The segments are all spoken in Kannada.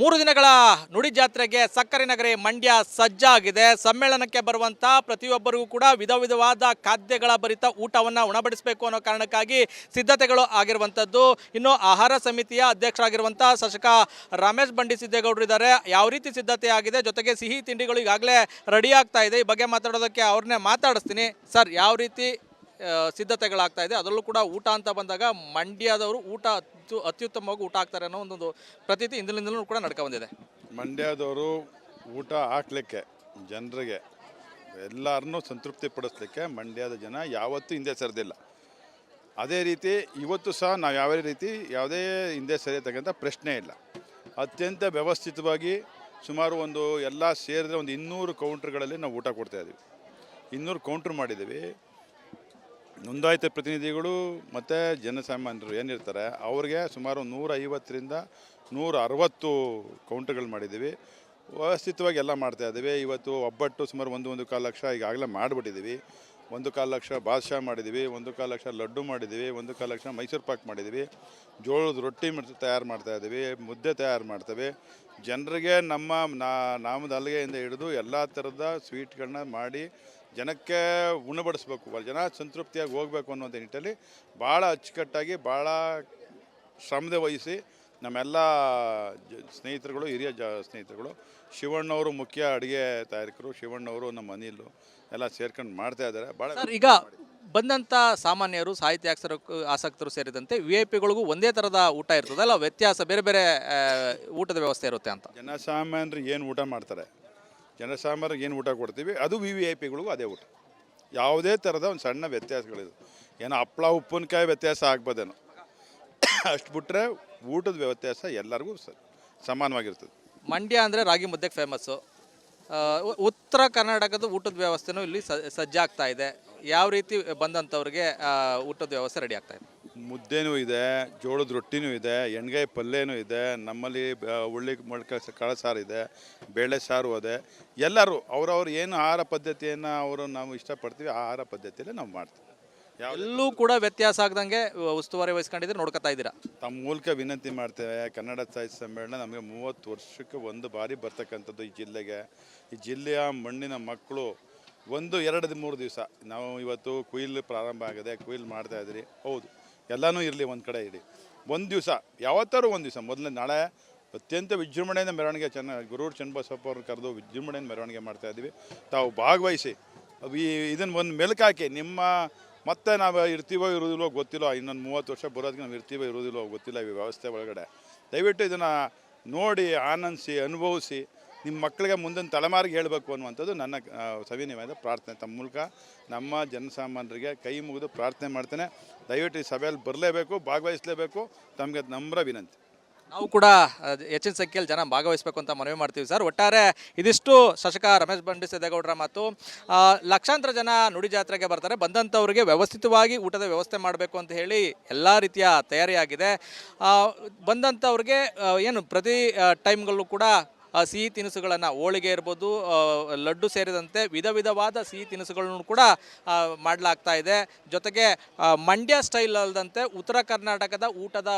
ಮೂರು ದಿನಗಳ ನುಡಿ ಜಾತ್ರೆಗೆ ಸಕ್ಕರೆ ನಗರಿ ಮಂಡ್ಯ ಸಜ್ಜಾಗಿದೆ. ಸಮ್ಮೇಳನಕ್ಕೆ ಬರುವಂತ ಪ್ರತಿಯೊಬ್ಬರಿಗೂ ಕೂಡ ವಿಧ ವಿಧವಾದ ಖಾದ್ಯಗಳ ಭರಿತ ಊಟವನ್ನು ಉಣಬಡಿಸಬೇಕು ಅನ್ನೋ ಕಾರಣಕ್ಕಾಗಿ ಸಿದ್ಧತೆಗಳು ಆಗಿರುವಂಥದ್ದು. ಇನ್ನು ಆಹಾರ ಸಮಿತಿಯ ಅಧ್ಯಕ್ಷರಾಗಿರುವಂಥ ಶಾಸಕ ರಮೇಶ್ ಬಂಡಿಸಿದ್ದೇಗೌಡರು ಇದ್ದಾರೆ. ಯಾವ ರೀತಿ ಸಿದ್ಧತೆ ಆಗಿದೆ, ಜೊತೆಗೆ ಸಿಹಿ ತಿಂಡಿಗಳು ಈಗಾಗಲೇ ರೆಡಿ ಆಗ್ತಾ ಇದೆ. ಈ ಬಗ್ಗೆ ಮಾತಾಡೋದಕ್ಕೆ ಅವ್ರನ್ನೇ ಮಾತಾಡಿಸ್ತೀನಿ. ಸರ್, ಯಾವ ರೀತಿ ಸಿದ್ಧತೆಗಳಾಗ್ತಾ ಇದೆ, ಅದರಲ್ಲೂ ಕೂಡ ಊಟ ಅಂತ ಬಂದಾಗ ಮಂಡ್ಯದವರು ಊಟ ಅತ್ಯುತ್ತಮವಾಗಿ ಊಟ ಹಾಕ್ತಾರೆ ಅನ್ನೋ ಒಂದು ಪ್ರತೀತಿ ಇಂದಿನಿಂದಲೂ ಕೂಡ ನಡ್ಕೊ ಬಂದಿದೆ. ಮಂಡ್ಯದವರು ಊಟ ಹಾಕ್ಲಿಕ್ಕೆ ಜನರಿಗೆ ಎಲ್ಲರನ್ನೂ ಸಂತೃಪ್ತಿ ಪಡಿಸ್ಲಿಕ್ಕೆ ಮಂಡ್ಯದ ಜನ ಯಾವತ್ತೂ ಹಿಂದೆ ಸರಿದಿಲ್ಲ. ಅದೇ ರೀತಿ ಇವತ್ತು ಸಹ ನಾವು ಯಾವುದೇ ಹಿಂದೆ ಸರಿಯತಕ್ಕಂಥ ಪ್ರಶ್ನೆ ಇಲ್ಲ. ಅತ್ಯಂತ ವ್ಯವಸ್ಥಿತವಾಗಿ ಸುಮಾರು ಎಲ್ಲ ಸೇರಿದ್ರೆ 200 ಕೌಂಟ್ರ್ಗಳಲ್ಲಿ ನಾವು ಊಟ ಕೊಡ್ತಾಯಿದ್ದೀವಿ. 200 ಕೌಂಟ್ರ್ ಮಾಡಿದ್ದೀವಿ. ನೋಂದಾಯಿತ ಪ್ರತಿನಿಧಿಗಳು ಮತ್ತು ಜನಸಾಮಾನ್ಯರು ಏನಿರ್ತಾರೆ ಅವ್ರಿಗೆ ಸುಮಾರು 150ರಿಂದ 160 ಕೌಂಟ್ರ್ಗಳು ಮಾಡಿದ್ದೀವಿ. ವ್ಯವಸ್ಥಿತವಾಗಿ ಎಲ್ಲ ಮಾಡ್ತಾಯಿದ್ದೀವಿ. ಇವತ್ತು ಒಬ್ಬಟ್ಟು ಸುಮಾರು 1.25 ಲಕ್ಷ ಈಗಾಗಲೇ ಮಾಡಿಬಿಟ್ಟಿದ್ದೀವಿ. 1.25 ಲಕ್ಷ ಬಾದ್ಶಾ ಮಾಡಿದ್ದೀವಿ, 1.25 ಲಕ್ಷ ಲಡ್ಡು ಮಾಡಿದ್ದೀವಿ, 1.25 ಲಕ್ಷ ಮೈಸೂರು ಪಾಕ್ ಮಾಡಿದ್ದೀವಿ, ಜೋಳದ ರೊಟ್ಟಿ ತಯಾರು ಮಾಡ್ತಾಯಿದ್ದೀವಿ, ಮುದ್ದೆ ತಯಾರು ಮಾಡ್ತೇವೆ. ಜನರಿಗೆ ನಾಮದ ಹಲಗೆಯಿಂದ ಹಿಡಿದು ಎಲ್ಲ ಥರದ ಸ್ವೀಟ್ಗಳನ್ನ ಮಾಡಿ ಜನಕ್ಕೆ ಉಣಬಡಿಸ್ಬೇಕು, ಜನ ಸಂತೃಪ್ತಿಯಾಗಿ ಹೋಗಬೇಕು ಅನ್ನೋಂಥ ನಿಟ್ಟಲ್ಲಿ ಭಾಳ ಅಚ್ಚುಕಟ್ಟಾಗಿ ಭಾಳ ಶ್ರಮದ ವಹಿಸಿ ನಮ್ಮೆಲ್ಲ ಸ್ನೇಹಿತರುಗಳು, ಹಿರಿಯ ಸ್ನೇಹಿತರುಗಳು, ಶಿವಣ್ಣವರು ಮುಖ್ಯ ಅಡುಗೆ ತಯಾರಕರು, ಶಿವಣ್ಣವರು, ನಮ್ಮ ಅನಿಲು ಎಲ್ಲ ಸೇರ್ಕೊಂಡು ಮಾಡ್ತಾಯಿದ್ದಾರೆ. ಭಾಳ ಈಗ ಬಂದಂಥ ಸಾಮಾನ್ಯರು, ಸಾಹಿತ್ಯ ಆಸಕ್ತರು ಸೇರಿದಂತೆ VIP ಗಳಿಗೂ ಒಂದೇ ಥರದ ಊಟ ಇರ್ತದೆ ಅಲ್ಲ, ವ್ಯತ್ಯಾಸ ಬೇರೆ ಬೇರೆ ಊಟದ ವ್ಯವಸ್ಥೆ ಇರುತ್ತೆ ಅಂತ? ಜನಸಾಮಾನ್ಯರು ಏನು ಊಟ ಮಾಡ್ತಾರೆ, ಜನಸಾಮಾನ್ಯರಿಗೆ ಏನು ಊಟ ಕೊಡ್ತೀವಿ ಅದು VIP ಗಳಿಗೂ ಅದೇ ಊಟ. ಯಾವುದೇ ಥರದ ಒಂದು ಸಣ್ಣ ವ್ಯತ್ಯಾಸಗಳಿದೆ. ಏನೋ ಹಪ್ಪಳ ಉಪ್ಪಿನಕಾಯಿ ವ್ಯತ್ಯಾಸ ಆಗ್ಬೋದೇನೋ, ಅಷ್ಟು ಬಿಟ್ಟರೆ ಊಟದ ವ್ಯತ್ಯಾಸ ಎಲ್ಲರಿಗೂ ಸಮಾನವಾಗಿರ್ತದೆ. ಮಂಡ್ಯ ಅಂದರೆ ರಾಗಿ ಮುದ್ದೆಗೆ ಫೇಮಸ್ಸು. ಉತ್ತರ ಕರ್ನಾಟಕದ ಊಟದ ವ್ಯವಸ್ಥೆನೂ ಇಲ್ಲಿ ಸಜ್ಜಾಗ್ತಾ ಇದೆ. ಯಾವ ರೀತಿ ಬಂದಂಥವ್ರಿಗೆ ಊಟದ ವ್ಯವಸ್ಥೆ ರೆಡಿ ಆಗ್ತಾ ಇದೆ? ಮುದ್ದೆನೂ ಇದೆ, ಜೋಳದ ರೊಟ್ಟಿನೂ ಇದೆ, ಎಣ್ಗಾಯಿ ಪಲ್ಯನೂ ಇದೆ, ನಮ್ಮಲ್ಲಿ ಉಳ್ಳಿ ಮೊಳಕೆ ಕಾಳು ಸಾರು ಇದೆ, ಬೇಳೆ ಸಾರು ಇದೆ. ಎಲ್ಲರೂ ಅವ್ರವ್ರು ಏನು ಆಹಾರ ಪದ್ಧತಿಯನ್ನು ನಾವು ಇಷ್ಟಪಡ್ತೀವಿ ಆ ಆಹಾರ ಪದ್ಧತಿಯಲ್ಲೇ ನಾವು ಮಾಡ್ತೀವಿ. ಎಲ್ಲೂ ಕೂಡ ವ್ಯತ್ಯಾಸ ಆಗದಂಗೆ ಉಸ್ತುವಾರಿ ವಹಿಸ್ಕೊಂಡಿದ್ರೆ ನೋಡ್ಕೊತಾ ಇದ್ದೀರಾ? ತಮ್ಮ ಮೂಲಕ ವಿನಂತಿ ಮಾಡ್ತೇವೆ. ಕನ್ನಡ ಸಾಹಿತ್ಯ ಸಮ್ಮೇಳನ ನಮಗೆ 30 ವರ್ಷಕ್ಕೆ ಒಂದು ಬಾರಿ ಬರ್ತಕ್ಕಂಥದ್ದು ಈ ಜಿಲ್ಲೆಗೆ. ಈ ಜಿಲ್ಲೆಯ ಮಣ್ಣಿನ ಮಕ್ಕಳು 1, 2, 3 ದಿವಸ ನಾವು ಇವತ್ತು ಕುಯ್ಲು ಪ್ರಾರಂಭ ಆಗಿದೆ, ಕುಯ್ಲು ಮಾಡ್ತಾಯಿದ್ರಿ. ಹೌದು, ಎಲ್ಲನೂ ಇರಲಿ, ಒಂದು ಕಡೆ ಇಡಿ. ಒಂದು ದಿವಸ ಯಾವತ್ತಾರು ಒಂದು ದಿವಸ ಮೊದಲನೇ ನಾಳೆ ಅತ್ಯಂತ ವಿಜೃಂಭಣೆಯಿಂದ ಮೆರವಣಿಗೆ ಗುರೂರು ಚನ್ನಬಸಪ್ಪ ಅವ್ರನ್ನ ಕರೆದು ವಿಜೃಂಭಣೆಯಿಂದ ಮೆರವಣಿಗೆ ಮಾಡ್ತಾಯಿದ್ವಿ. ತಾವು ಭಾಗವಹಿಸಿ ಇದನ್ನು ಒಂದು ಮೆಲುಕಾಕಿ ಮತ್ತೆ ನಾವು ಇರ್ತೀವೋ ಇರೋದಿಲ್ಲೋ ಗೊತ್ತಿಲ್ಲ, ಇನ್ನೊಂದು 30 ವರ್ಷ ಬರೋದಕ್ಕೆ ನಾವು ಇರ್ತೀವೋ ಇರೋದಿಲ್ಲೋ ಗೊತ್ತಿಲ್ಲ ಈ ವ್ಯವಸ್ಥೆ ಒಳಗಡೆ. ದಯವಿಟ್ಟು ಇದನ್ನು ನೋಡಿ ಆನಂದಿಸಿ ಅನುಭವಿಸಿ ನಿಮ್ಮ ಮಕ್ಕಳಿಗೆ ಮುಂದಿನ ತಲೆಮಾರಿಗೆ ಹೇಳಬೇಕು ಅನ್ನುವಂಥದ್ದು ನನ್ನ ಸವಿನಯವಾದ ಪ್ರಾರ್ಥನೆ. ತಮ್ಮ ಮೂಲಕ ನಮ್ಮ ಜನಸಾಮಾನ್ಯರಿಗೆ ಕೈ ಮುಗಿದು ಪ್ರಾರ್ಥನೆ ಮಾಡ್ತೇನೆ. ದಯವಿಟ್ಟು ಈ ಸಭೆಯಲ್ಲಿ ಬರಲೇಬೇಕು, ಭಾಗವಹಿಸಲೇಬೇಕು. ತಮಗೆ ನಮ್ರ ವಿನಂತಿ. ನಾವು ಕೂಡ ಹೆಚ್ಚಿನ ಸಂಖ್ಯೆಯಲ್ಲಿ ಜನ ಭಾಗವಹಿಸಬೇಕು ಅಂತ ಮನವಿ ಮಾಡ್ತೀವಿ ಸರ್. ಒಟ್ಟಾರೆ ಇದಿಷ್ಟು ಶಾಸಕ ರಮೇಶ್ ಬಂಡಿಸಿದ್ದೇಗೌಡರ ಮಾತು. ಲಕ್ಷಾಂತರ ಜನ ನುಡಿ ಜಾತ್ರೆಗೆ ಬರ್ತಾರೆ. ಬಂದಂಥವ್ರಿಗೆ ವ್ಯವಸ್ಥಿತವಾಗಿ ಊಟದ ವ್ಯವಸ್ಥೆ ಮಾಡಬೇಕು ಅಂತ ಹೇಳಿ ಎಲ್ಲ ರೀತಿಯ ತಯಾರಿಯಾಗಿದೆ. ಬಂದಂಥವ್ರಿಗೆ ಏನು ಪ್ರತಿ ಟೈಮ್ಗಳಲ್ಲೂ ಕೂಡ ಸಿಹಿ ತಿನಿಸುಗಳನ್ನು, ಹೋಳಿಗೆ ಇರ್ಬೋದು, ಲಡ್ಡು ಸೇರಿದಂತೆ ವಿಧ ವಿಧವಾದ ಸಿಹಿ ತಿನಿಸುಗಳನ್ನು ಕೂಡ ಮಾಡಲಾಗ್ತಾ ಇದೆ. ಜೊತೆಗೆ ಮಂಡ್ಯ ಸ್ಟೈಲ್ ಅಲ್ಲದಂತೆ ಉತ್ತರ ಕರ್ನಾಟಕದ ಊಟದ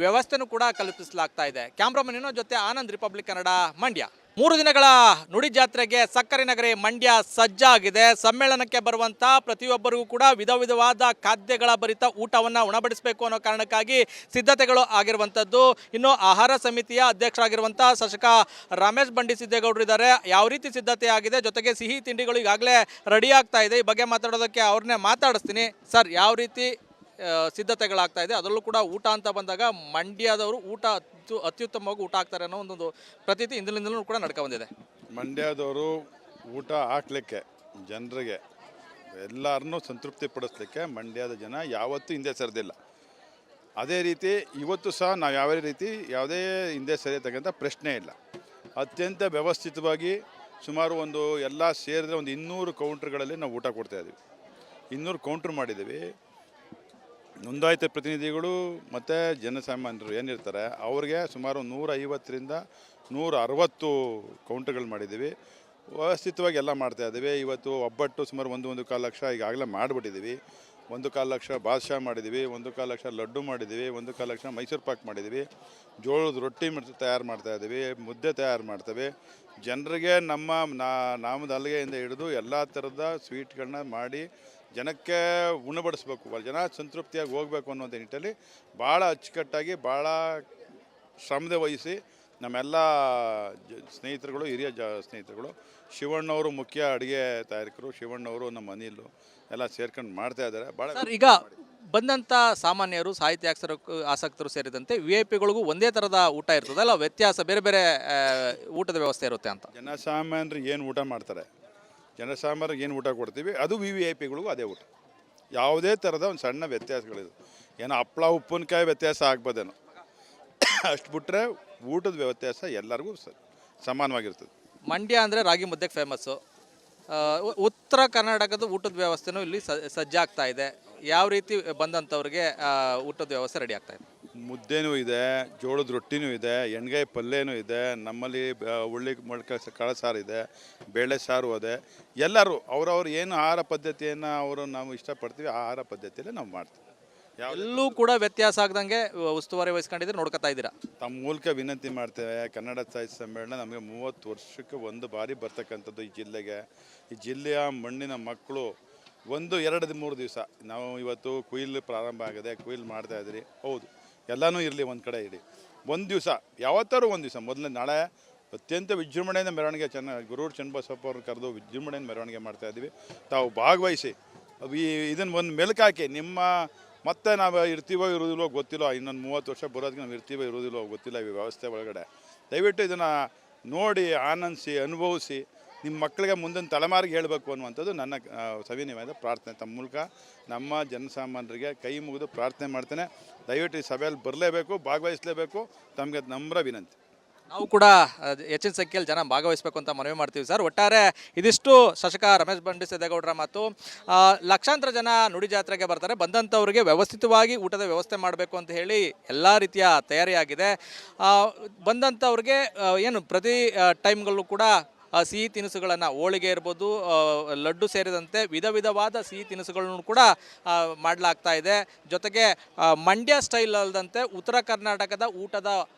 ವ್ಯವಸ್ಥೆನೂ ಕೂಡ ಕಲ್ಪಿಸಲಾಗ್ತಾ ಇದೆ. ಕ್ಯಾಮ್ರಾಮನ್ ಜೊತೆ ಆನಂದ್, ರಿಪಬ್ಲಿಕ್ ಕನ್ನಡ, ಮಂಡ್ಯ. 3 ದಿನಗಳ ನುಡಿ ಜಾತ್ರೆಗೆ ಸಕ್ಕರೆ ನಗರಿ ಮಂಡ್ಯ ಸಜ್ಜಾಗಿದೆ. ಸಮ್ಮೇಳನಕ್ಕೆ ಬರುವಂಥ ಪ್ರತಿಯೊಬ್ಬರಿಗೂ ಕೂಡ ವಿಧ ವಿಧವಾದ ಖಾದ್ಯಗಳ ಭರಿತ ಊಟವನ್ನು ಉಣಬಡಿಸಬೇಕು ಅನ್ನೋ ಕಾರಣಕ್ಕಾಗಿ ಸಿದ್ಧತೆಗಳು ಆಗಿರುವಂಥದ್ದು. ಇನ್ನು ಆಹಾರ ಸಮಿತಿಯ ಅಧ್ಯಕ್ಷರಾಗಿರುವಂಥ ಶಾಸಕ ರಮೇಶ್ ಬಂಡಿಸಿದ್ದೇಗೌಡರು ಇದ್ದಾರೆ. ಯಾವ ರೀತಿ ಸಿದ್ಧತೆ ಆಗಿದೆ, ಜೊತೆಗೆ ಸಿಹಿ ತಿಂಡಿಗಳು ಈಗಾಗಲೇ ರೆಡಿ ಆಗ್ತಾ ಇದೆ. ಈ ಬಗ್ಗೆ ಮಾತಾಡೋದಕ್ಕೆ ಅವ್ರನ್ನೇ ಮಾತಾಡಿಸ್ತೀನಿ. ಸರ್, ಯಾವ ರೀತಿ ಸಿದ್ಧತೆಗಳಾಗ್ತಾ ಇದೆ, ಅದರಲ್ಲೂ ಕೂಡ ಊಟ ಅಂತ ಬಂದಾಗ ಮಂಡ್ಯದವರು ಊಟ ಅತ್ಯುತ್ತಮವಾಗಿ ಊಟ ಹಾಕ್ತಾರೆ ಅನ್ನೋ ಒಂದು ಪ್ರತೀತಿ ಇಂದಿನಿಂದಲೂ ಕೂಡ ನಡ್ಕೊ ಬಂದಿದೆ. ಮಂಡ್ಯದವರು ಊಟ ಹಾಕ್ಲಿಕ್ಕೆ ಜನರಿಗೆ ಎಲ್ಲರನ್ನೂ ಸಂತೃಪ್ತಿ ಪಡಿಸ್ಲಿಕ್ಕೆ ಮಂಡ್ಯದ ಜನ ಯಾವತ್ತೂ ಹಿಂದೆ ಸರಿದಿಲ್ಲ. ಅದೇ ರೀತಿ ಇವತ್ತು ಸಹ ನಾವು ಯಾವುದೇ ಹಿಂದೆ ಸರಿಯತಕ್ಕಂಥ ಪ್ರಶ್ನೆ ಇಲ್ಲ. ಅತ್ಯಂತ ವ್ಯವಸ್ಥಿತವಾಗಿ ಸುಮಾರು ಎಲ್ಲ ಸೇರಿದ್ರೆ 200 ಕೌಂಟ್ರ್ಗಳಲ್ಲಿ ನಾವು ಊಟ ಕೊಡ್ತಾಯಿದ್ದೀವಿ. 200 ಕೌಂಟ್ರ್ ಮಾಡಿದ್ದೀವಿ. ನೋಂದಾಯಿತ ಪ್ರತಿನಿಧಿಗಳು ಮತ್ತು ಜನಸಾಮಾನ್ಯರು ಏನಿರ್ತಾರೆ ಅವ್ರಿಗೆ ಸುಮಾರು 150ರಿಂದ 160 ಕೌಂಟ್ರ್ಗಳು ಮಾಡಿದ್ದೀವಿ. ವ್ಯವಸ್ಥಿತವಾಗಿ ಎಲ್ಲ ಮಾಡ್ತಾಯಿದ್ದೀವಿ. ಇವತ್ತು ಒಬ್ಬಟ್ಟು ಸುಮಾರು 1.25 ಲಕ್ಷ ಈಗಾಗಲೇ ಮಾಡಿಬಿಟ್ಟಿದ್ದೀವಿ. 1.25 ಲಕ್ಷ ಬಾದ್ಶಾ ಮಾಡಿದ್ದೀವಿ, 1.25 ಲಕ್ಷ ಲಡ್ಡು ಮಾಡಿದ್ದೀವಿ, 1.25 ಲಕ್ಷ ಮೈಸೂರು ಪಾಕ್ ಮಾಡಿದ್ದೀವಿ, ಜೋಳದ ರೊಟ್ಟಿ ತಯಾರು ಮಾಡ್ತಾಯಿದ್ದೀವಿ, ಮುದ್ದೆ ತಯಾರು ಮಾಡ್ತೇವೆ. ಜನರಿಗೆ ನಮ್ಮ ನಾಮದ ಹಲಗೆಯಿಂದ ಹಿಡಿದು ಎಲ್ಲ ಥರದ ಸ್ವೀಟ್ಗಳನ್ನ ಮಾಡಿ ಜನಕ್ಕೆ ಉಣಬಡಿಸ್ಬೇಕು, ಜನ ಸಂತೃಪ್ತಿಯಾಗಿ ಹೋಗಬೇಕು ಅನ್ನೋಂಥ ನಿಟ್ಟಲ್ಲಿ ಭಾಳ ಅಚ್ಚುಕಟ್ಟಾಗಿ ಭಾಳ ಶ್ರಮದ ವಹಿಸಿ ನಮ್ಮೆಲ್ಲ ಸ್ನೇಹಿತರುಗಳು, ಹಿರಿಯ ಸ್ನೇಹಿತರುಗಳು, ಶಿವಣ್ಣವರು ಮುಖ್ಯ ಅಡುಗೆ ತಯಾರಕರು, ಶಿವಣ್ಣವರು, ನಮ್ಮ ಅನಿಲು ಎಲ್ಲ ಸೇರ್ಕೊಂಡು ಮಾಡ್ತಾ ಇದ್ದಾರೆ. ಭಾಳ ಸರ್, ಈಗ ಬಂದಂಥ ಸಾಮಾನ್ಯರು, ಸಾಹಿತ್ಯ ಆಸಕ್ತರು ಸೇರಿದಂತೆ VIP ಗಳಿಗೂ ಒಂದೇ ಥರದ ಊಟ ಇರ್ತದೆ ಅಲ್ಲ, ವ್ಯತ್ಯಾಸ ಬೇರೆ ಬೇರೆ ಊಟದ ವ್ಯವಸ್ಥೆ ಇರುತ್ತೆ ಅಂತ? ಜನಸಾಮಾನ್ಯರು ಏನು ಊಟ ಮಾಡ್ತಾರೆ, ಜನಸಾಮಾನ್ಯರಿಗೆ ಏನು ಊಟ ಕೊಡ್ತೀವಿ ಅದು VIP ಗಳಿಗೂ ಅದೇ ಊಟ. ಯಾವುದೇ ಥರದ ಒಂದು ಸಣ್ಣ ವ್ಯತ್ಯಾಸಗಳಿದೆ, ಏನೋ ಹಪ್ಪಳ ಉಪ್ಪಿನಕಾಯಿ ವ್ಯತ್ಯಾಸ ಆಗ್ಬೋದೇನೋ, ಅಷ್ಟು ಬಿಟ್ಟರೆ ಊಟದ ವ್ಯತ್ಯಾಸ ಎಲ್ಲರಿಗೂ ಸಮಾನವಾಗಿರ್ತದೆ. ಮಂಡ್ಯ ಅಂದರೆ ರಾಗಿ ಮುದ್ದೆಗೆ ಫೇಮಸ್ಸು. ಉತ್ತರ ಕರ್ನಾಟಕದ ಊಟದ ವ್ಯವಸ್ಥೆನೂ ಇಲ್ಲಿ ಸಜ್ಜಾಗ್ತಾ ಇದೆ. ಯಾವ ರೀತಿ ಬಂದಂಥವ್ರಿಗೆ ಊಟದ ವ್ಯವಸ್ಥೆ ರೆಡಿ ಆಗ್ತಾ ಇದೆ? ಮುದ್ದೆನೂ ಇದೆ, ಜೋಳದ ರೊಟ್ಟಿನೂ ಇದೆ, ಎಣ್ಗಾಯಿ ಪಲ್ಯನೂ ಇದೆ, ನಮ್ಮಲ್ಲಿ ಉಳ್ಳಿ ಮೊಳಕೆ ಕಾಳು ಸಾರು ಇದೆ, ಬೇಳೆ ಸಾರು ಇದೆ. ಎಲ್ಲರೂ ಅವ್ರವ್ರು ಏನು ಆಹಾರ ಪದ್ಧತಿಯನ್ನು ನಾವು ಇಷ್ಟಪಡ್ತೀವಿ ಆ ಆಹಾರ ಪದ್ಧತಿಯಲ್ಲೇ ನಾವು ಮಾಡ್ತೀವಿ. ಎಲ್ಲೂ ಕೂಡ ವ್ಯತ್ಯಾಸ ಆಗದಂಗೆ ಉಸ್ತುವಾರಿ ವಹಿಸ್ಕೊಂಡಿದ್ರೆ ನೋಡ್ಕೊತಾ ಇದ್ದೀರಾ? ತಮ್ಮ ಮೂಲಕ ವಿನಂತಿ ಮಾಡ್ತೇವೆ. ಕನ್ನಡ ಸಾಹಿತ್ಯ ಸಮ್ಮೇಳನ ನಮಗೆ 30 ವರ್ಷಕ್ಕೆ ಒಂದು ಬಾರಿ ಬರ್ತಕ್ಕಂಥದ್ದು ಈ ಜಿಲ್ಲೆಗೆ. ಈ ಜಿಲ್ಲೆಯ ಮಣ್ಣಿನ ಮಕ್ಕಳು 1, 2, 3 ದಿವಸ ನಾವು ಇವತ್ತು ಕುಯ್ಲು ಪ್ರಾರಂಭ ಆಗಿದೆ, ಕುಯ್ಲು ಮಾಡ್ತಾಯಿದ್ರಿ, ಹೌದು, ಎಲ್ಲನೂ ಇರಲಿ ಒಂದು ಕಡೆ ಇಡಿ. ಒಂದು ದಿವಸ ಯಾವತ್ತಾರು ಒಂದು ದಿವಸ ಮೊದಲನೇ ನಾಳೆ ಅತ್ಯಂತ ವಿಜೃಂಭಣೆಯಿಂದ ಮೆರವಣಿಗೆ ಗುರೂರು ಚನ್ನಬಸಪ್ಪ ಅವ್ರನ್ನ ಕರೆದು ವಿಜೃಂಭಣೆಯಿಂದ ಮೆರವಣಿಗೆ ಮಾಡ್ತಾಯಿದ್ವಿ. ತಾವು ಭಾಗವಹಿಸಿ ಇದನ್ನು ಒಂದು ಮೆಲುಕಾಕಿ ನಿಮ್ಮ ಮತ್ತೆ ನಾವು ಇರ್ತೀವೋ ಇರೋದಿಲ್ಲೋ ಗೊತ್ತಿಲ್ಲ, ಇನ್ನೊಂದು 30 ವರ್ಷ ಬರೋದಕ್ಕೆ ನಾವು ಇರ್ತೀವೋ ಇರೋದಿಲ್ಲೋ ಗೊತ್ತಿಲ್ಲ ಈ ವ್ಯವಸ್ಥೆ ಒಳಗಡೆ. ದಯವಿಟ್ಟು ಇದನ್ನು ನೋಡಿ ಆನಂದಿಸಿ ಅನುಭವಿಸಿ ನಿಮ್ಮ ಮಕ್ಕಳಿಗೆ ಮುಂದಿನ ತಲೆಮಾರಿಗೆ ಹೇಳಬೇಕು ಅನ್ನುವಂಥದ್ದು ನನ್ನ ಸವಿನಯವಾದ ಪ್ರಾರ್ಥನೆ. ತಮ್ಮ ಮೂಲಕ ನಮ್ಮ ಜನಸಾಮಾನ್ಯರಿಗೆ ಕೈ ಮುಗಿದು ಪ್ರಾರ್ಥನೆ ಮಾಡ್ತೇನೆ. ದಯವಿಟ್ಟು ಈ ಸಭೆಯಲ್ಲಿ ಬರಲೇಬೇಕು, ಭಾಗವಹಿಸಲೇಬೇಕು, ತಮಗೆ ನಮ್ರ ವಿನಂತಿ. ನಾವು ಕೂಡ ಹೆಚ್ಚಿನ ಸಂಖ್ಯೆಯಲ್ಲಿ ಜನ ಭಾಗವಹಿಸಬೇಕು ಅಂತ ಮನವಿ ಮಾಡ್ತೀವಿ ಸರ್. ಒಟ್ಟಾರೆ ಇದಿಷ್ಟು ಶಾಸಕ ರಮೇಶ್ ಬಂಡಿಸಿದ್ದೇಗೌಡರ ಮಾತು. ಲಕ್ಷಾಂತರ ಜನ ನುಡಿ ಜಾತ್ರೆಗೆ ಬರ್ತಾರೆ, ಬಂದಂಥವ್ರಿಗೆ ವ್ಯವಸ್ಥಿತವಾಗಿ ಊಟದ ವ್ಯವಸ್ಥೆ ಮಾಡಬೇಕು ಅಂತ ಹೇಳಿ ಎಲ್ಲ ರೀತಿಯ ತಯಾರಿಯಾಗಿದೆ. ಬಂದಂಥವ್ರಿಗೆ ಏನು ಪ್ರತಿ ಟೈಮ್ಗಳಲ್ಲೂ ಕೂಡ ಸಿಹಿ ತಿನಿಸುಗಳನ್ನು, ಹೋಳಿಗೆ ಇರ್ಬೋದು, ಲಡ್ಡು ಸೇರಿದಂತೆ ವಿಧ ವಿಧವಾದ ಸಿಹಿ ತಿನಿಸುಗಳನ್ನು ಕೂಡ ಮಾಡಲಾಗ್ತಾ ಇದೆ. ಜೊತೆಗೆ ಮಂಡ್ಯ ಸ್ಟೈಲ್ ಅಲ್ಲದಂತೆ ಉತ್ತರ ಕರ್ನಾಟಕದ ಊಟದ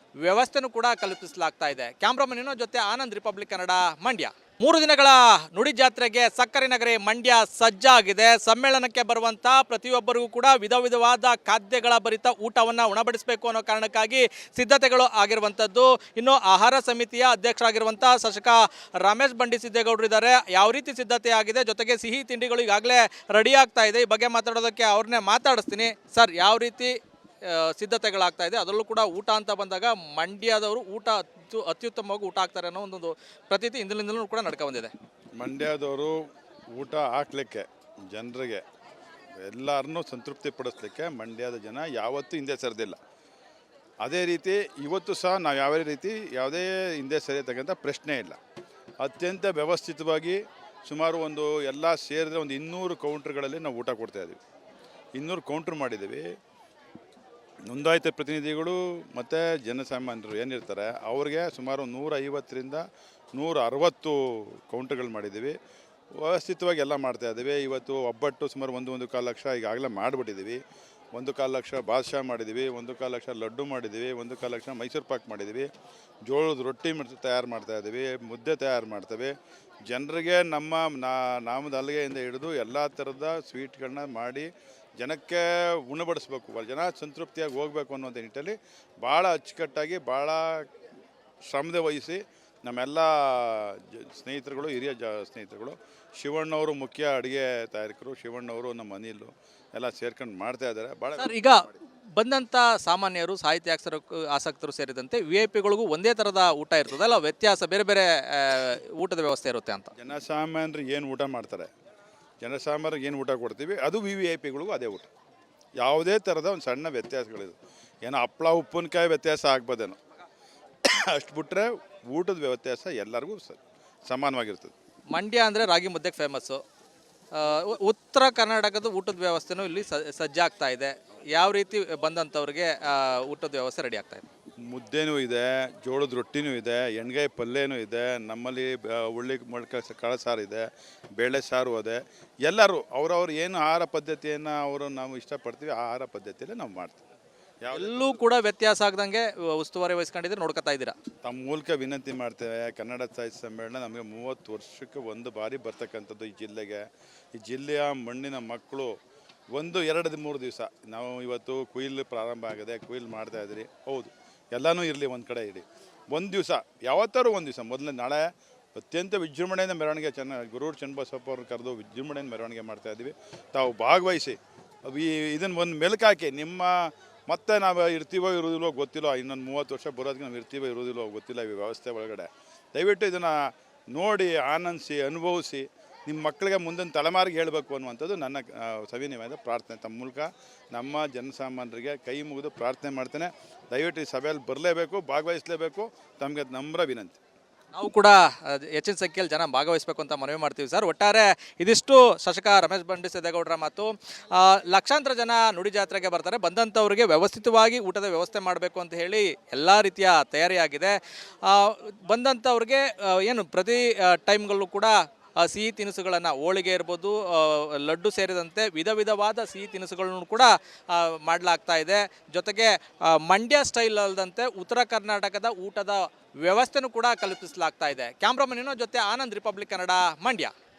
ವ್ಯವಸ್ಥೆನೂ ಕೂಡ ಕಲ್ಪಿಸಲಾಗ್ತಾ ಇದೆ. ಕ್ಯಾಮ್ರಾಮನ್ ಜೊತೆ ಆನಂದ್, ರಿಪಬ್ಲಿಕ್ ಕನ್ನಡ, ಮಂಡ್ಯ. 3 ದಿನಗಳ ನುಡಿ ಜಾತ್ರೆಗೆ ಸಕ್ಕರೆ ನಗರಿ ಮಂಡ್ಯ ಸಜ್ಜಾಗಿದೆ. ಸಮ್ಮೇಳನಕ್ಕೆ ಬರುವಂಥ ಪ್ರತಿಯೊಬ್ಬರಿಗೂ ಕೂಡ ವಿಧ ವಿಧವಾದ ಖಾದ್ಯಗಳ ಭರಿತ ಊಟವನ್ನು ಉಣಬಡಿಸಬೇಕು ಅನ್ನೋ ಕಾರಣಕ್ಕಾಗಿ ಸಿದ್ಧತೆಗಳು ಆಗಿರುವಂಥದ್ದು. ಇನ್ನು ಆಹಾರ ಸಮಿತಿಯ ಅಧ್ಯಕ್ಷರಾಗಿರುವಂಥ ಶಾಸಕ ರಮೇಶ್ ಬಂಡಿಸಿದ್ದೇಗೌಡರು ಇದ್ದಾರೆ. ಯಾವ ರೀತಿ ಸಿದ್ಧತೆ ಆಗಿದೆ, ಜೊತೆಗೆ ಸಿಹಿ ತಿಂಡಿಗಳು ಈಗಾಗಲೇ ರೆಡಿ ಆಗ್ತಾ ಇದೆ. ಈ ಬಗ್ಗೆ ಮಾತಾಡೋದಕ್ಕೆ ಅವ್ರನ್ನೇ ಮಾತಾಡಿಸ್ತೀನಿ. ಸರ್, ಯಾವ ರೀತಿ ಸಿದ್ಧತೆಗಳಾಗ್ತಾ ಇದೆ, ಅದರಲ್ಲೂ ಕೂಡ ಊಟ ಅಂತ ಬಂದಾಗ ಮಂಡ್ಯದವರು ಊಟ ಅತ್ಯುತ್ತಮವಾಗಿ ಊಟ ಹಾಕ್ತಾರೆ ಅನ್ನೋ ಒಂದು ಪ್ರತೀತಿ ಇಂದಿನಿಂದಲೂ ಕೂಡ ನಡ್ಕೊ ಬಂದಿದೆ. ಮಂಡ್ಯದವರು ಊಟ ಹಾಕ್ಲಿಕ್ಕೆ ಜನರಿಗೆ ಎಲ್ಲರನ್ನೂ ಸಂತೃಪ್ತಿ ಪಡಿಸ್ಲಿಕ್ಕೆ ಮಂಡ್ಯದ ಜನ ಯಾವತ್ತೂ ಹಿಂದೆ ಸರಿದಿಲ್ಲ. ಅದೇ ರೀತಿ ಇವತ್ತು ಸಹ ನಾವು ಯಾವುದೇ ಹಿಂದೆ ಸರಿಯತಕ್ಕಂಥ ಪ್ರಶ್ನೆ ಇಲ್ಲ. ಅತ್ಯಂತ ವ್ಯವಸ್ಥಿತವಾಗಿ ಸುಮಾರು ಎಲ್ಲ ಸೇರಿದ್ರೆ 200 ಕೌಂಟ್ರ್ಗಳಲ್ಲಿ ನಾವು ಊಟ ಕೊಡ್ತಾಯಿದ್ದೀವಿ. 200 ಕೌಂಟ್ರ್ ಮಾಡಿದ್ದೀವಿ. ನೋಂದಾಯಿತ ಪ್ರತಿನಿಧಿಗಳು ಮತ್ತು ಜನಸಾಮಾನ್ಯರು ಏನಿರ್ತಾರೆ ಅವ್ರಿಗೆ ಸುಮಾರು 150ರಿಂದ 160 ಕೌಂಟ್ರ್ಗಳು ಮಾಡಿದ್ದೀವಿ. ವ್ಯವಸ್ಥಿತವಾಗಿ ಎಲ್ಲ ಮಾಡ್ತಾಯಿದ್ದೀವಿ. ಇವತ್ತು ಒಬ್ಬಟ್ಟು ಸುಮಾರು 1.25 ಲಕ್ಷ ಈಗಾಗಲೇ ಮಾಡಿಬಿಟ್ಟಿದ್ದೀವಿ. 1.25 ಲಕ್ಷ ಬಾದ್ಶಾ ಮಾಡಿದ್ದೀವಿ, 1.25 ಲಕ್ಷ ಲಡ್ಡು ಮಾಡಿದ್ದೀವಿ, 1.25 ಲಕ್ಷ ಮೈಸೂರು ಪಾಕ್ ಮಾಡಿದ್ದೀವಿ, ಜೋಳದ ರೊಟ್ಟಿ ತಯಾರು ಮಾಡ್ತಾಯಿದ್ದೀವಿ, ಮುದ್ದೆ ತಯಾರು ಮಾಡ್ತೇವೆ. ಜನರಿಗೆ ನಮ್ಮ ನಾಮದ ಹಲಗೆಯಿಂದ ಹಿಡಿದು ಎಲ್ಲ ಥರದ ಸ್ವೀಟ್ಗಳನ್ನ ಮಾಡಿ ಜನಕ್ಕೆ ಉಣಬಡಿಸ್ಬೇಕು, ಜನ ಸಂತೃಪ್ತಿಯಾಗಿ ಹೋಗಬೇಕು ಅನ್ನೋಂಥ ನಿಟ್ಟಲ್ಲಿ ಭಾಳ ಅಚ್ಚುಕಟ್ಟಾಗಿ ಭಾಳ ಶ್ರಮದ ವಹಿಸಿ ನಮ್ಮೆಲ್ಲ ಸ್ನೇಹಿತರುಗಳು, ಹಿರಿಯ ಸ್ನೇಹಿತರುಗಳು, ಶಿವಣ್ಣವರು ಮುಖ್ಯ ಅಡುಗೆ ತಯಾರಕರು, ಶಿವಣ್ಣವರು, ನಮ್ಮ ಅನಿಲು ಎಲ್ಲ ಸೇರ್ಕೊಂಡು ಮಾಡ್ತಾ ಇದ್ದಾರೆ. ಭಾಳ ಸರ್, ಈಗ ಬಂದಂಥ ಸಾಮಾನ್ಯರು, ಸಾಹಿತ್ಯ ಆಸಕ್ತರು ಸೇರಿದಂತೆ VIP ಗಳಿಗೂ ಒಂದೇ ಥರದ ಊಟ ಇರ್ತದೆ ಅಲ್ಲ, ವ್ಯತ್ಯಾಸ ಬೇರೆ ಬೇರೆ ಊಟದ ವ್ಯವಸ್ಥೆ ಇರುತ್ತೆ ಅಂತ? ಜನಸಾಮಾನ್ಯರು ಏನು ಊಟ ಮಾಡ್ತಾರೆ, ಜನಸಾಮಾನ್ಯರಿಗೆ ಏನು ಊಟ ಕೊಡ್ತೀವಿ ಅದು VIP ಗಳಿಗೂ ಅದೇ ಊಟ. ಯಾವುದೇ ಥರದ ಒಂದು ಸಣ್ಣ ವ್ಯತ್ಯಾಸಗಳಿದೆ, ಏನೋ ಹಪ್ಪಳ ಉಪ್ಪಿನಕಾಯಿ ವ್ಯತ್ಯಾಸ ಆಗ್ಬೋದೇನೋ, ಅಷ್ಟು ಬಿಟ್ಟರೆ ಊಟದ ವ್ಯತ್ಯಾಸ ಎಲ್ಲರಿಗೂ ಸಮಾನವಾಗಿರ್ತದೆ. ಮಂಡ್ಯ ಅಂದರೆ ರಾಗಿ ಮುದ್ದೆಗೆ ಫೇಮಸ್ಸು. ಉತ್ತರ ಕರ್ನಾಟಕದ ಊಟದ ವ್ಯವಸ್ಥೆನೂ ಇಲ್ಲಿ ಸಜ್ಜಾಗ್ತಾ ಇದೆ. ಯಾವ ರೀತಿ ಬಂದಂಥವ್ರಿಗೆ ಊಟದ ವ್ಯವಸ್ಥೆ ರೆಡಿ ಆಗ್ತಾ ಇದೆ? ಮುದ್ದೆನೂ ಇದೆ, ಜೋಳದ ರೊಟ್ಟಿನೂ ಇದೆ, ಎಣ್ಗಾಯಿ ಪಲ್ಯನೂ ಇದೆ, ನಮ್ಮಲ್ಲಿ ಉಳ್ಳಿ ಮೊಳಕೆ ಕಾಳು ಸಾರು ಇದೆ, ಬೇಳೆ ಸಾರು ಇದೆ. ಎಲ್ಲರೂ ಅವ್ರವ್ರು ಏನು ಆಹಾರ ಪದ್ಧತಿಯನ್ನು ನಾವು ಇಷ್ಟಪಡ್ತೀವಿ ಆ ಆಹಾರ ಪದ್ಧತಿಯಲ್ಲೇ ನಾವು ಮಾಡ್ತೀವಿ. ಎಲ್ಲೂ ಕೂಡ ವ್ಯತ್ಯಾಸ ಆಗದಂಗೆ ಉಸ್ತುವಾರಿ ವಹಿಸ್ಕೊಂಡಿದ್ರೆ ನೋಡ್ಕೊತಾ ಇದ್ದೀರಾ. ತಮ್ಮ ಮೂಲಕ ವಿನಂತಿ ಮಾಡ್ತೇವೆ, ಕನ್ನಡ ಸಾಹಿತ್ಯ ಸಮ್ಮೇಳನ ನಮಗೆ 30 ವರ್ಷಕ್ಕೆ ಒಂದು ಬಾರಿ ಬರ್ತಕ್ಕಂಥದ್ದು ಈ ಜಿಲ್ಲೆಗೆ. ಈ ಜಿಲ್ಲೆಯ ಮಣ್ಣಿನ ಮಕ್ಕಳು 1, 2, 3 ದಿವಸ ನಾವು ಇವತ್ತು ಕುಯ್ಲು ಪ್ರಾರಂಭ ಆಗಿದೆ, ಕುಯ್ಲು ಮಾಡ್ತಾಯಿದ್ರಿ. ಹೌದು, ಎಲ್ಲನೂ ಇರಲಿ ಒಂದು ಕಡೆ ಇಡಿ, ಒಂದು ದಿವಸ ಯಾವತ್ತಾರು ಒಂದು ದಿವಸ ಮೊದಲನೇ ನಾಳೆ ಅತ್ಯಂತ ವಿಜೃಂಭಣೆಯಿಂದ ಮೆರವಣಿಗೆ ಗುರೂರು ಚನ್ನಬಸಪ್ಪ ಅವ್ರನ್ನ ಕರೆದು ವಿಜೃಂಭಣೆಯಿಂದ ಮೆರವಣಿಗೆ ಮಾಡ್ತಾಯಿದ್ವಿ. ತಾವು ಭಾಗವಹಿಸಿ ಇದನ್ನು ಒಂದು ಮೆಲುಕಾಕಿ ನಿಮ್ಮ ಮತ್ತೆ ನಾವು ಇರ್ತೀವೋ ಇರೋದಿಲ್ಲೋ ಗೊತ್ತಿಲ್ಲ, ಇನ್ನೊಂದು 30 ವರ್ಷ ಬರೋದಕ್ಕೆ ನಾವು ಇರ್ತೀವೋ ಇರೋದಿಲ್ಲೋ ಗೊತ್ತಿಲ್ಲ ಈ ವ್ಯವಸ್ಥೆ ಒಳಗಡೆ. ದಯವಿಟ್ಟು ಇದನ್ನು ನೋಡಿ ಆನಂದಿಸಿ ಅನುಭವಿಸಿ ನಿಮ್ಮ ಮಕ್ಕಳಿಗೆ ಮುಂದಿನ ತಲೆಮಾರಿಗೆ ಹೇಳಬೇಕು ಅನ್ನುವಂಥದ್ದು ನನ್ನ ಸವಿನಯವಾದ ಪ್ರಾರ್ಥನೆ. ತಮ್ಮ ಮೂಲಕ ನಮ್ಮ ಜನಸಾಮಾನ್ಯರಿಗೆ ಕೈ ಮುಗಿದು ಪ್ರಾರ್ಥನೆ ಮಾಡ್ತೇನೆ. ದಯವಿಟ್ಟು ಈ ಸಭೆಯಲ್ಲಿ ಬರಲೇಬೇಕು, ಭಾಗವಹಿಸಲೇಬೇಕು, ತಮಗೆ ನಮ್ರ ವಿನಂತಿ. ನಾವು ಕೂಡ ಹೆಚ್ಚಿನ ಸಂಖ್ಯೆಯಲ್ಲಿ ಜನ ಭಾಗವಹಿಸಬೇಕು ಅಂತ ಮನವಿ ಮಾಡ್ತೀವಿ ಸರ್. ಒಟ್ಟಾರೆ ಇದಿಷ್ಟು ಶಾಸಕ ರಮೇಶ್ ಬಂಡಿಸಿದ್ದೇಗೌಡರ ಮಾತು. ಲಕ್ಷಾಂತರ ಜನ ನುಡಿ ಜಾತ್ರೆಗೆ ಬರ್ತಾರೆ, ಬಂದಂಥವ್ರಿಗೆ ವ್ಯವಸ್ಥಿತವಾಗಿ ಊಟದ ವ್ಯವಸ್ಥೆ ಮಾಡಬೇಕು ಅಂತ ಹೇಳಿ ಎಲ್ಲ ರೀತಿಯ ತಯಾರಿಯಾಗಿದೆ. ಬಂದಂಥವ್ರಿಗೆ ಏನು ಪ್ರತಿ ಟೈಮ್ಗಳಲ್ಲೂ ಕೂಡ ಸಿಹಿ ತಿನಿಸುಗಳನ್ನು, ಹೋಳಿಗೆ ಇರ್ಬೋದು, ಲಡ್ಡು ಸೇರಿದಂತೆ ವಿಧ ವಿಧವಾದ ಸಿಹಿ ತಿನಿಸುಗಳನ್ನು ಕೂಡ ಮಾಡಲಾಗ್ತಾ ಇದೆ. ಜೊತೆಗೆ ಮಂಡ್ಯ ಸ್ಟೈಲ್ ಅಲ್ಲದಂತೆ ಉತ್ತರ ಕರ್ನಾಟಕದ ಊಟದ ವ್ಯವಸ್ಥೆನೂ ಕೂಡ ಕಲ್ಪಿಸಲಾಗ್ತಾ ಇದೆ. ಕ್ಯಾಮ್ರಾಮನ್ ಜೊತೆ ಆನಂದ್, ರಿಪಬ್ಲಿಕ್ ಕನ್ನಡ, ಮಂಡ್ಯ.